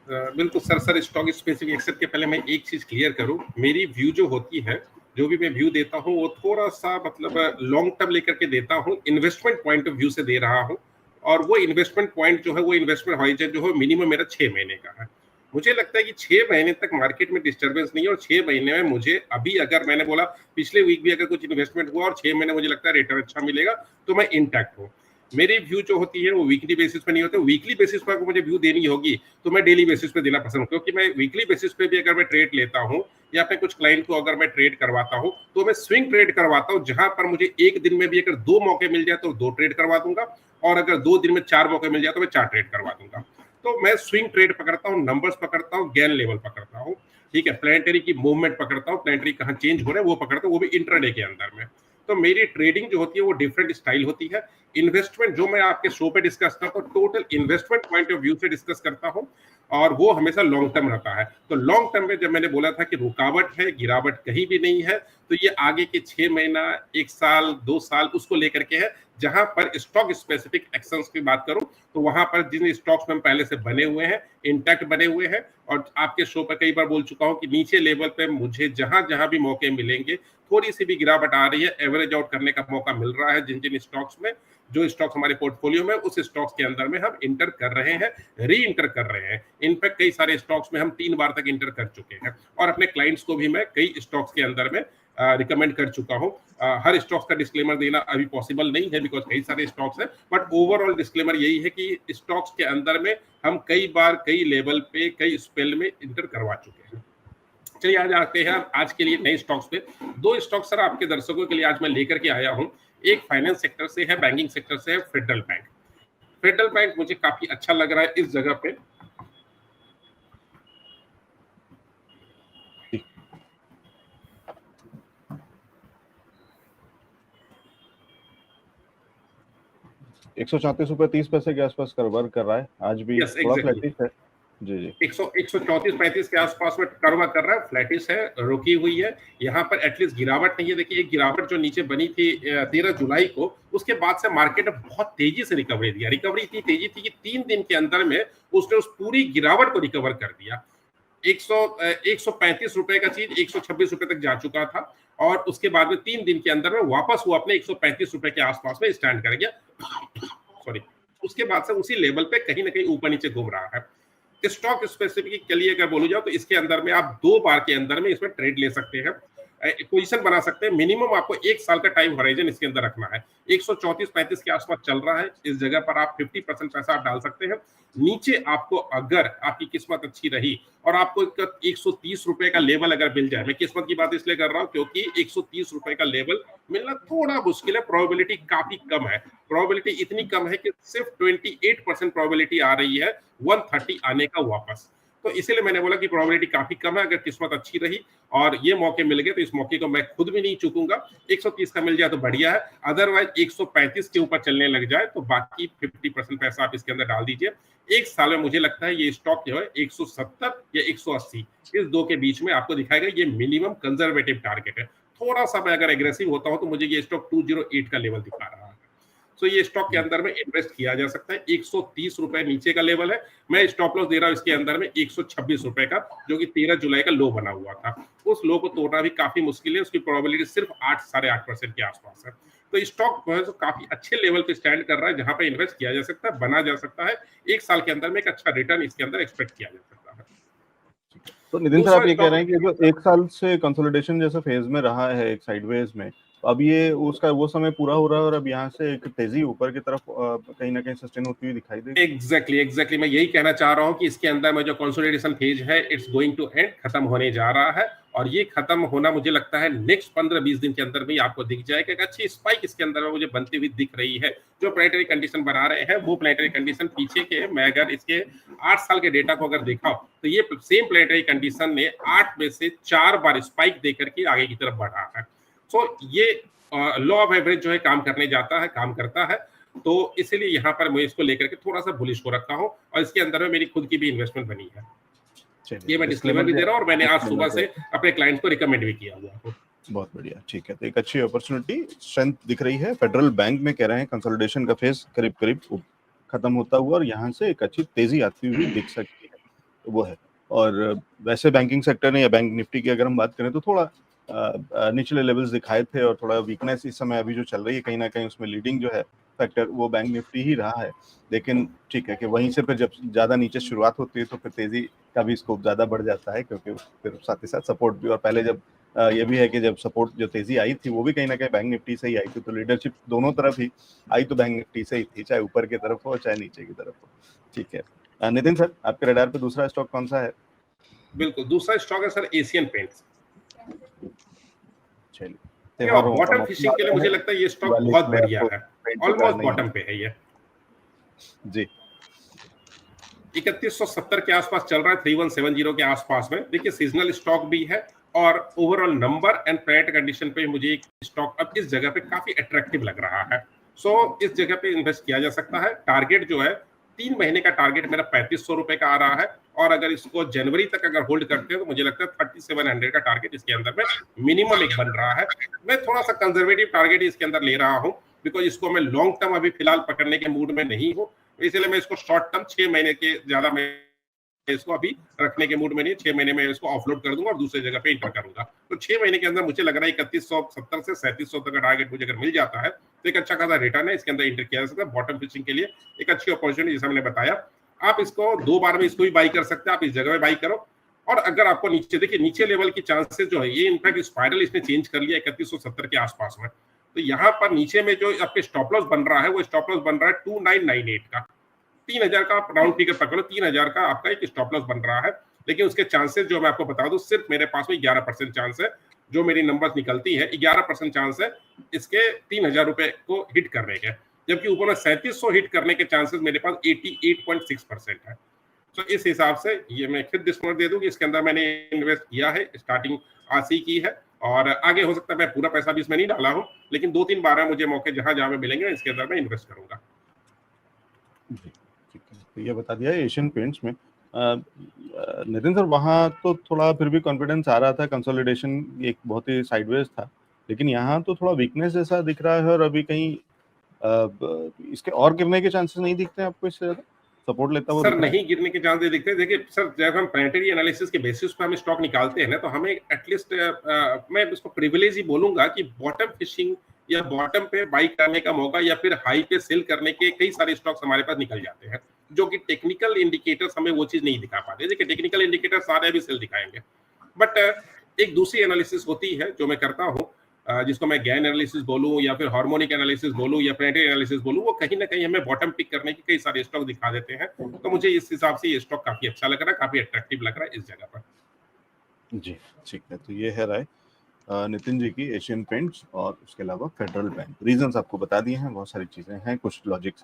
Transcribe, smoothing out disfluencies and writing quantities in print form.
बिल्कुल sir. Stock specific accept के पहले मैं एक चीज क्लियर करूं, मेरी व्यू जो होती है, जो भी मैं व्यू देता हूं वो थोड़ा सा मतलब लॉन्ग टर्म लेकर के देता हूं, इन्वेस्टमेंट पॉइंट ऑफ व्यू से दे रहा हूं। और वो इन्वेस्टमेंट पॉइंट जो है, वो इन्वेस्टमेंट हॉरिजन जो है मिनिमम मेरा 6 महीने का है। मुझे लगता है कि 6 महीने तक मार्केट में डिस्टर्बेंस नहीं है, और 6 महीने में मुझे अभी, अगर मैंने बोला पिछले वीक भी अगर कुछ इन्वेस्टमेंट हुआ और 6 महीने मुझे लगता है रिटर्न अच्छा मिलेगा, तो मैं इंटैक्ट हूँ। मेरी व्यू जो होती है वो वीकली बेसिस पे नहीं होती। वीकली बेसिस पर अगर मुझे व्यू देनी होगी तो मैं डेली बेसिस पे देना पसंद, क्योंकि मैं वीकली बेसिस पे भी अगर मैं ट्रेड लेता हूँ या फिर कुछ क्लाइंट को अगर मैं ट्रेड करवाता हूँ, तो मैं स्विंग ट्रेड करवाता हूँ, जहां पर मुझे एक दिन में भी अगर 2 मौके मिल जाए तो 2 ट्रेड करवा दूंगा, और अगर 2 दिन में 4 मौके मिल जाए तो मैं 4 ट्रेड करवा दूंगा। तो मैं स्विंग ट्रेड पकड़ता हूँ, नंबर्स पकड़ता हूँ, गेन लेवल पकड़ता हूँ, ठीक है, प्लानिटरी की मूवमेंट पकड़ता हूँ, प्लानिटरी कहाँ चेंज हो रहा है वो पकड़ता हूँ, वो भी इंट्राडे के अंदर में। तो मेरी ट्रेडिंग जो होती है वो डिफरेंट स्टाइल होती है। इन्वेस्टमेंट जो मैं आपके शो पे डिस्कस करता हूँ, total investment point of view से डिस्कस करता हूँ, और वो हमेशा लॉन्ग टर्म रहता है। तो लॉन्ग टर्म में जब मैंने बोला था कि रुकावट है, गिरावट कहीं भी नहीं है, तो ये आगे के 6 महीना, 1 साल, 2 साल उसको लेकर के है। जहां पर स्टॉक स्पेसिफिक एक्शंस की बात करूं, तो वहां पर जिन स्टॉक्स में हम पहले से बने हुए हैं, इंटैक्ट बने हुए हैं, और आपके शो पर कई बार बोल चुका हूं कि नीचे लेवल पे मुझे जहां जहां भी मौके मिलेंगे, थोड़ी सी भी गिरावट आ रही है, एवरेज आउट करने का मौका मिल रहा है जिन जिन स्टॉक्स में, जो स्टॉक्स हमारे पोर्टफोलियो में, उस स्टॉक्स के अंदर में हम इंटर कर रहे हैं, री इंटर कर रहे हैं। इनफैक्ट कई सारे स्टॉक्स में हम 3 बार तक इंटर कर चुके हैं, और अपने क्लाइंट्स को भी मैं कई स्टॉक्स के अंदर में रिकमेंड कर चुका हूं। हर स्टॉक्स का डिस्क्लेमर देना अभी पॉसिबल नहीं है, बिकॉज कई सारे स्टॉक्स हैं, बट ओवरऑल डिस्क्लेमर यही है कि स्टॉक्स के अंदर में हम कई बार, कई लेवल पे, कई स्पेल में इंटर करवा चुके हैं। चलिए आज आते हैं आज के लिए नए स्टॉक्स पे। 2 स्टॉक सर आपके दर्शकों के लिए आज मैं लेकर के आया हूं। एक फाइनेंस सेक्टर से है, बैंकिंग सेक्टर से है, फेडरल बैंक। फेडरल बैंक मुझे काफी अच्छा लग रहा है इस जगह पे। 134.30 के आसपास कारोबार कर रहा है, आज भी यस थोड़ा एग्जैक्टली। फ्लैटिश है। जी जी 134-35 के आसपास में कारोबार कर रहा है, फ्लैटिस है, रुकी हुई है। यहाँ पर एटलीस्ट गिरावट नहीं है। देखिए एक गिरावट जो नीचे बनी थी 13 जुलाई को, उसके बाद से मार्केट ने बहुत तेजी से रिकवरी दिया। रिकवरी इतनी तेजी थी कि 3 दिन के अंदर में उसने उस पूरी गिरावट को रिकवर कर दिया। 135 रुपए का चीज 126 रुपए तक जा चुका था, और उसके बाद में 3 दिन के अंदर में वापस वो अपने 135 रुपए के आसपास में स्टैंड कर गया। सॉरी। उसके बाद से उसी लेवल पे कहीं ना कहीं ऊपर नीचे घूम रहा है। स्टॉक स्पेसिफिक के लिए अगर बोलू जाओ, तो इसके अंदर में आप 2 बार के अंदर में इसमें ट्रेड ले सकते हैं, पोजीशन बना सकते हैं। मिनिमम आपको 1 साल का टाइम होराइजन इसके अंदर रखना है। 134-35 के आसपास चल रहा है, इस जगह पर आप 50% पैसा आप डाल सकते हैं। नीचे आपको, अगर आपकी किस्मत अच्छी रही और आपको 130 रुपए का लेवल अगर मिल जाए, मैं किस्मत की बात इसलिए कर रहा हूं क्योंकि 130 रुपए का लेवल मिलना थोड़ा मुश्किल है, प्रोबेबिलिटी काफी कम है। प्रोबेबिलिटी इतनी कम है कि सिर्फ 28% प्रोबेबिलिटी आ रही है 130 आने का वापस। तो इसीलिए मैंने बोला कि प्रोबेबिलिटी काफी कम है। अगर किस्मत अच्छी रही और ये मौके मिल गए, तो इस मौके को मैं खुद भी नहीं चूकूंगा। 130 का मिल जाए तो बढ़िया है, अदरवाइज 135 के ऊपर चलने लग जाए तो बाकी 50% पैसा आप इसके अंदर डाल दीजिए। 1 साल में मुझे लगता है ये स्टॉक जो है 170 या 180 इस दो के बीच में आपको दिखाएगा। ये मिनिमम कंजर्वेटिव टारगेट है। थोड़ा सा मैं अगर एग्रेसिव होता हूं तो मुझे ये स्टॉक 208 का लेवल दिखा रहा है। तो ये स्टॉक के अंदर में इन्वेस्ट किया जा सकता है। 130 रुपए नीचे का लेवल है। मैं स्टॉप लॉस दे रहा हूं इसके अंदर में 126 रुपए का, जो कि 13 जुलाई का लो बना हुआ था। उस लो को तोड़ना भी काफी मुश्किल है। उसकी प्रोबेबिलिटी सिर्फ 8-8.5% के आसपास है। तो स्टॉक जो है तो काफी अच्छे लेवल पे स्टैंड कर रहा है, जहां पे इन्वेस्ट किया जा सकता है, बना जा सकता है। 1 साल के अंदर में एक अच्छा रिटर्न इसके अंदर एक्सपेक्ट किया जा सकता है। तो नितिन सर, आप दूसरा ये कह स्टॉक, रहे हैं कि जो 1 साल से कंसोलिडेशन जैसे फेज में रहा है एक साइडवेज में, तो अब ये उसका वो समय पूरा हो रहा है और अब यहाँ से एक तेजी ऊपर की तरफ कहीं ना कहीं सस्टेन होती हुई दिखाई देगी। एग्जैक्टली मैं यही कहना चाह रहा हूं कि इसके अंदर में जो कंसोलिडेशन फेज है, इट्स गोइंग टू एंड, खत्म होने जा रहा है। और ये खत्म होना मुझे लगता है नेक्स्ट 15-20 दिन के अंदर में आपको दिख जाएगा। एक अच्छी स्पाइक इसके अंदर में मुझे बनती हुई दिख रही है। जो प्लेनेटरी कंडीशन बना रहे हैं, वो प्लेनेटरी कंडीशन पीछे के, मैं अगर इसके 8 साल के डेटा को अगर देखा, तो ये सेम प्लेनेटरी कंडीशन ने 8 में से 4 बार स्पाइक देकर के आगे की तरफ बढ़ा है। सो ये लॉ ऑफ एवरेज जो है काम करने जाता है, काम करता है। तो इसीलिए यहाँ पर मैं इसको लेकर के थोड़ा सा बुलिश को रखा हूँ, और इसके अंदर में मेरी खुद की भी इन्वेस्टमेंट बनी है। ये मैं डिस्क्लेमर भी दे रहा हूँ, और मैंने आज सुबह से अपने क्लाइंट को रिकमेंड भी किया हुआ है। बहुत बढ़िया, ठीक है। तो एक अच्छी अपॉर्चुनिटी स्ट्रेंथ दिख रही है। फेडरल बैंक में कह रहे हैं कंसोलिडेशन का फेज करीब करीब खत्म होता हुआ और यहाँ से एक अच्छी तेजी आती हुई दिख सकती है। तो वो है। और वैसे बैंकिंग सेक्टर ने या बैंक निफ्टी की अगर हम बात करें तो थोड़ा निचले लेवल्स दिखाए थे और थोड़ा वीकनेस इस समय अभी जो चल रही है कहीं ना कहीं उसमें लीडिंग जो है फैक्टर वो बैंक निफ्टी ही रहा है। लेकिन ठीक है कि वहीं से फिर जब ज़्यादा नीचे शुरुआत होती है तो फिर तेज़ी का भी स्कोप ज़्यादा बढ़ जाता है, क्योंकि फिर साथ ही साथ सपोर्ट भी। और पहले जब ये भी है कि जब सपोर्ट जो तेज़ी आई थी वो भी कहीं ना कहीं बैंक निफ्टी से ही आई थी, तो लीडरशिप दोनों तरफ ही आई तो बैंक निफ्टी से ही थी, चाहे ऊपर की तरफ हो चाहे नीचे की तरफ हो। ठीक है, नितिन सर आपके रडार पे दूसरा स्टॉक कौन सा है? बिल्कुल, दूसरा स्टॉक है सर एशियन पेंट्स। चलिए, क्या त्योहारों का बॉटम मौसम आ फिशिंग के लिए रहा मुझे है, लगता है ये स्टॉक दिवाली बहुत के लिए बढ़िया आपको है, पेंट ऑलमोस्ट उतारना ही बॉटम पे है ये। जी 3170 के आसपास चल रहा है, 3170 के आसपास में। देखिए सीजनल स्टॉक भी है और ओवरऑल नंबर एंड प्राइट कंडीशन पे मुझे एक स्टॉक अब इस जगह पे काफी अट्रैक्टिव लग रहा है। सो इस जगह पे इन्वेस्ट किया जा सकता है। टारगेट जो है 3 महीने का टारगेट मेरा 3500 रुपए का आ रहा है, और अगर इसको जनवरी तक अगर होल्ड करते हैं तो मुझे लगता है 3700 का टारगेट इसके अंदर में मिनिमम एक बन रहा है। मैं थोड़ा सा कंजर्वेटिव टारगेट इसके अंदर ले रहा हूँ, बिकॉज इसको मैं लॉन्ग टर्म अभी फिलहाल पकड़ने के मूड में नहीं हूँ। इसलिए मैं इसको शॉर्ट टर्म 6 महीने के ज्यादा मैं इसको अभी रखने के मूड में नहीं, 6 महीने में इसको ऑफलोड कर दूंगा और दूसरी जगह पे इंटर करूंगा। तो 6 महीने के अंदर मुझे लग रहा है 3170 से 3700 तक का टारगेट मुझे अगर मिल जाता है तो एक अच्छा खासा रिटर्न है, इसके अंदर इंटर किया जा सकता है। बॉटम फिशिंग के लिए एक अच्छी अपॉर्चुनिटी, जैसा मैंने बताया। आप इसको 2 बार में इसको भी बाई कर सकते हैं, आप इस जगह में बाई करो। और अगर आपको नीचे देखिए, नीचे लेवल की चांसेस जो है, ये इनफैक्ट स्पाइरल इसने चेंज कर लिया 3170 के आसपास में। तो यहाँ पर नीचे में जो आपके स्टॉप लॉस बन रहा है वो स्टॉप लॉस बन रहा है 2998 का। 3000 का आप राउंड फिगर पकड़ो, 3000 का आपका एक स्टॉप लॉस बन रहा है। लेकिन उसके चांसेस जो मैं आपको बता दूं, सिर्फ मेरे पास में 11% चांस है, जो मेरी नंबर्स निकलती है 11% चांस है इसके 3000 रुपए को हिट करने के। जबकि ऊपर में 3700 हिट करने के चांसेस मेरे पास 88.6% है। तो इस हिसाब से ये मैं फिर डिस्काउंट दे दूं कि इसके अंदर मैंने इन्वेस्ट किया है, स्टार्टिंग आज ही की है, और आगे हो सकता है मैं पूरा पैसा भी इसमें नहीं डाला हूं, लेकिन 2-3 बार मुझे मौके जहां जहां मिलेंगे इसके अंदर मैं इन्वेस्ट करूंगा। जी ठीक है, तो ये बता दिया एशियन पेंट्स में। नितिन सर वहाँ तो थोड़ा फिर भी कॉन्फिडेंस आ रहा था, कंसोलिडेशन एक बहुत ही साइडवेज था, लेकिन यहाँ तो थोड़ा वीकनेस जैसा दिख रहा है। और अभी कहीं इसके और गिरने के चांसेस नहीं दिखते हैं आपको? इससे ज्यादा सपोर्ट लेता हुआ सर दिख रहा है? नहीं गिरने के चांस दिखते हैं। देखिए सर, जब हम प्लानिटरी एनालिसिस के बेसिस पे हम स्टॉक निकालते हैं ना, तो हमें एटलीस्ट मैं इसको प्रिविलेज ही बोलूंगा कि बॉटम फिशिंग या बॉटम पे बाई करने का मौका या फिर हाई पे सेल करने के कई सारे स्टॉक्स हमारे पास निकल जाते हैं, जो कि टेक्निकल इंडिकेटर्स हमें वो चीज नहीं दिखा पाते। देखिए टेक्निकल इंडिकेटर सारे भी सेल दिखाएंगे, बट एक दूसरी एनालिसिस होती है जो मैं करता हूँ, जिसको मैं गैन एनालिसिस बोलूँ या फिर हार्मोनिक एनालिसिस बोलूँ या प्लानिटरी एनालिसिस बोलूँ, वो कहीं ना कहीं हमें बॉटम पिक करने की कई सारे स्टॉक दिखा देते हैं। तो मुझे इस हिसाब से ये स्टॉक काफी अच्छा लग रहा है, काफी अट्रैक्टिव लग रहा है इस जगह पर। जी ठीक है, तो ये है राय नितिन जी की एशियन पेंट्स और उसके अलावा फेडरल बैंक। रीजंस आपको बता दिए हैं, बहुत सारी चीजें हैं, कुछ लॉजिक्स